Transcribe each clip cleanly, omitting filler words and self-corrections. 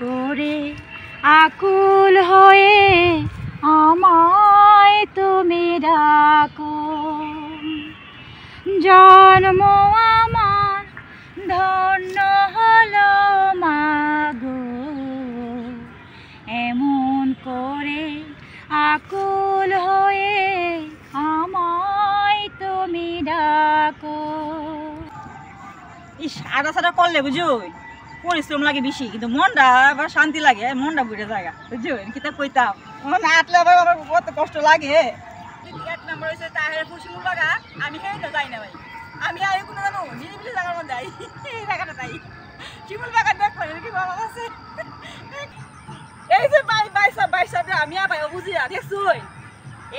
করে আকুল হয়ে আমায় তুমি ডাকো। জন্ম আমার ধন্য হলো মাগো, এমন করে আকুল হয়ে আমায় তুমি ডাকো। ইস আটা সাটা করলে বুঝো পরিশ্রম লাগে বেশি, কিন্তু মনটা আবার শান্তি লাগে, মনটা বুঝে জায়গা বুঝছো কিতা কইতাম। মনে আটলে আবার আমার কত কষ্ট লাগে। এক নম্বর হয়েছে তাহের শিমুল বাগান, আমি হেঁটে যাই না ভাই, আমি আর কোনো জানো নিরিবিলি জায়গার মধ্যে যাই, এই জায়গাটা যাই শিমুল বাগান দেখবো কি ভালো আছে। এই যে বাইসাব আমি আর ভাই বুঝি না দেখছো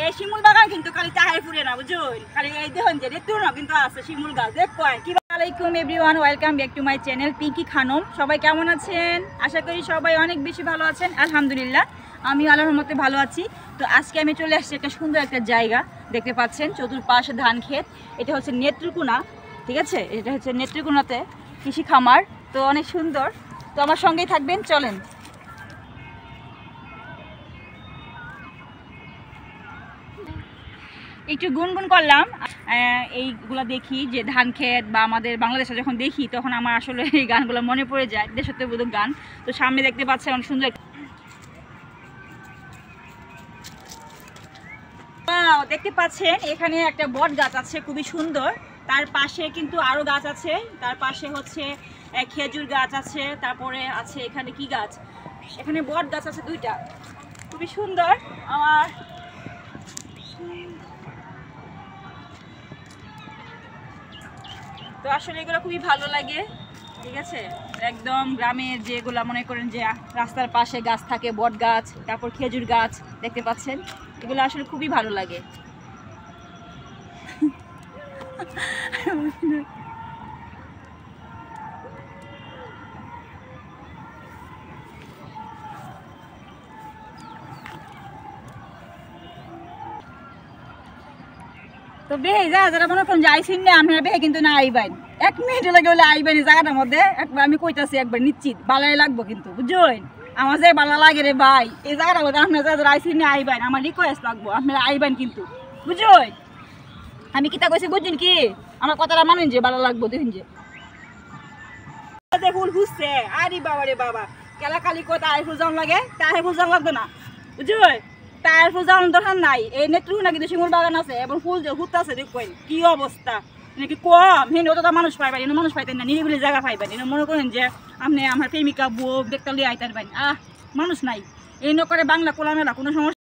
এই শিমুল বাগান কিন্তু খালি তাহের ফুরে না বুঝছো, খালি এই দেখুন যে দেখতো না কিন্তু আছে শিমুল গাছ দেখো। কি আসসালামাইকুম everyone, welcome back to my channel Pinki Khanam. সবাই কেমন আছেন? আশা করি সবাই অনেক বেশি ভালো আছেন। আলহামদুলিল্লাহ আমি আল্লাহর রহমতে ভালো আছি। তো আজকে আমি চলে আসছি একটা সুন্দর একটা জায়গা, দেখতে পাচ্ছেন চতুর্পাশে ধান ক্ষেত। এটা হচ্ছে নেত্রকোনা, ঠিক আছে, এটা হচ্ছে নেত্রকোনাতে কৃষি খামার। তো অনেক সুন্দর, তো আমার সঙ্গেই থাকবেন, চলেন। একটু গুনগুন করলাম, এইগুলো দেখি যে ধান ক্ষেত বা আমাদের বাংলাদেশে যখন দেখি তখন আমার আসলে এই গানগুলো মনে পড়ে যায়, দেশাত্মবোধক গান। তো সামনে দেখতে পাচ্ছেন অনেক সুন্দর, দেখতে পাচ্ছেন এখানে একটা বট গাছ আছে খুবই সুন্দর। তার পাশে কিন্তু আরো গাছ আছে, তার পাশে হচ্ছে খেজুর গাছ আছে, তারপরে আছে এখানে কি গাছ, এখানে বট গাছ আছে দুইটা, খুবই সুন্দর। আমার তো আসলে এগুলো খুবই ভালো লাগে, ঠিক আছে। একদম গ্রামের যেগুলো মনে করেন যে রাস্তার পাশে গাছ থাকে, বট গাছ, তারপর খেজুর গাছ দেখতে পাচ্ছেন, এগুলো আসলে খুবই ভালো লাগে। তো বেহে যারা মনে করেন যে আইসিন না আপনারা বেহে কিন্তু না আইবেন, 1 মিনিট লাগে বলে আইবেন এই জায়গাটার মধ্যে। একবার আমি কইতাছি একবার নিশ্চিত বালাই লাগবো কিন্তু বুঝছেন, আমার যে বালা লাগে রে ভাই এই জায়গাটার মধ্যে আপনারা যারা আইসিন না আইবেন, আমার রিকোয়েস্ট লাগবো আপনারা আইবেন কিন্তু বুঝছেন। আমি কিতা কইছি বুঝছেন কি, আমার কথাটা মানেন যে ভালো লাগবো। দেখুন যে ফুল খুঁজছে, আরে বাবা রে বাবা, কেলা কালি কথা আই ফুল যাওয়ান লাগে, তাই ফুল যাওয়ান লাগবে না বুঝছেন, তার ফুল যাওয়ানোর দরকার নাই। এই নেত্রকোনা কিন্তু শিমুল বাগান আছে এবং ফুল যে ঘুরতেছে দেখবেন কি অবস্থা, নাকি কম হেন অতটা মানুষ পাইবেন, এনে মানুষ পাইতেন না, নিরিবিলি জায়গা পাইবেন। এনে মনে করেন যে আপনি আমার প্রেমিকা বউ দেখতে লিয়ে আইতে পারবেন, মানুষ নাই এই নকরে বাংলা কোলামেলা কোনো সমস্যা।